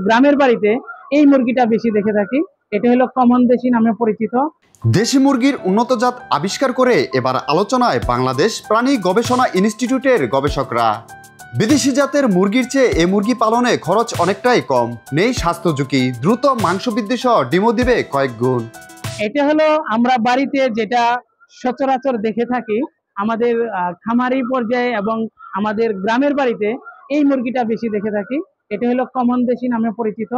গ্রামের বাড়িতে এই মুরগিটা বেশি দেখে থাকি। এটা হলো কমন দেশি নামে পরিচিত। দেশি মুরগির উন্নত জাত আবিষ্কার করে এবার আলোচনায় বাংলাদেশ প্রাণী গবেষণা ইনস্টিটিউটের গবেষকরা। বিদেশি জাতের মুরগির চেয়ে এ মুরগি পালনে খরচ অনেকটাই কম, নেই স্বাস্থ্য ঝুঁকি, দ্রুত মাংস বৃদ্ধি সহ ডিমও দিবে কয়েক গুণ। এটা হলো আমরা বাড়িতে যেটা সচরাচর দেখে থাকি আমাদের খামারি পর্যায়ে এবং আমাদের গ্রামের বাড়িতে এই মুরগিটা বেশি দেখে থাকি। এটা হলো কমন দেশি নামে পরিচিত।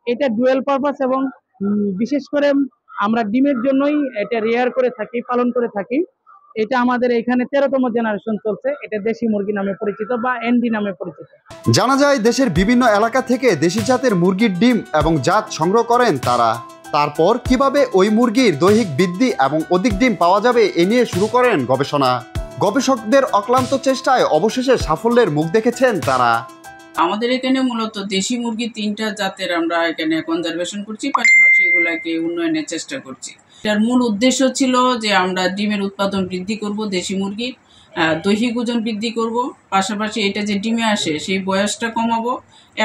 এটা ডুয়েল পারপাস এবং বিশেষ করে আমরা ডিমের জন্যই এটা রেয়ার করে থাকি, পালন করে থাকি। এটা আমাদের এখানে 13তম জেনারেশন চলছে। এটা দেশি মুরগি নামে পরিচিত বা এনডি নামে পরিচিত। জানা যায় দেশের বিভিন্ন এলাকা থেকে দেশি জাতের মুরগির ডিম এবং জাত সংগ্রহ করেন তারা। তারপর কিভাবে ওই মুরগির দৈহিক বৃদ্ধি এবং অধিক ডিম পাওয়া যাবে এ নিয়ে শুরু করেন গবেষণা। গবেষকদের অক্লান্ত চেষ্টায় অবশেষে সাফল্যের মুখ দেখেছেন তারা। আমাদের এখানে মূলত দেশি মুরগি 3টা জাতের আমরা এখানে কনজারভেশন করছি, পাশাপাশি এগুলাকে উন্নয়নের চেষ্টা করছি। এটার মূল উদ্দেশ্য ছিল যে আমরা ডিমের উৎপাদন বৃদ্ধি করব, দেশি মুরগির দৈহিক ওজন বৃদ্ধি করব, পাশাপাশি এটা যে ডিমে আসে সেই বয়সটা কমাবো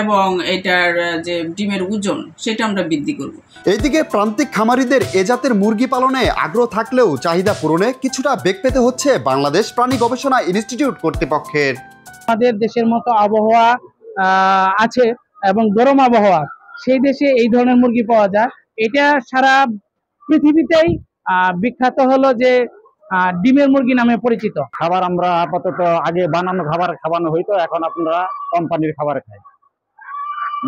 এবং এটার যে ডিমের ওজন সেটা আমরা বৃদ্ধি করব। এইদিকে প্রান্তিক খামারিদের এ জাতের মুরগি পালনে আগ্রহ থাকলেও চাহিদা পূরণে কিছুটা বেগ পেতে হচ্ছে বাংলাদেশ প্রাণী গবেষণা ইনস্টিটিউট কর্তৃপক্ষের। আমাদের দেশের মতো আবহাওয়া আছে এবং গরম আবহাওয়া, সেই দেশে এই ধরনের মুরগি পাওয়া যায়। এটা সারা পৃথিবীতেই বিখ্যাত হলো যে ডিমের মুরগি নামে পরিচিত। খাবার আমরা আপাতত আগে বানানো খাবার খাওয়ানো হইতো, এখন আপনারা কোম্পানির খাবার খাই,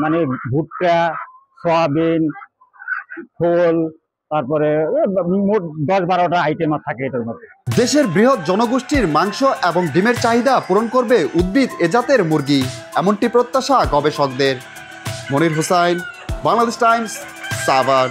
মানে ভুট্টা, সয়াবিন, খোল, তারপরে মোট 10-12টা আইটেম থাকে এটার মধ্যে। দেশের বৃহৎ জনগোষ্ঠীর মাংস এবং ডিমের চাহিদা পূরণ করবে উদ্ভিদ এ জাতের মুরগি, এমনটি প্রত্যাশা গবেষকদের। মনির হুসাইন, বাংলাদেশ টাইমস, সাভার।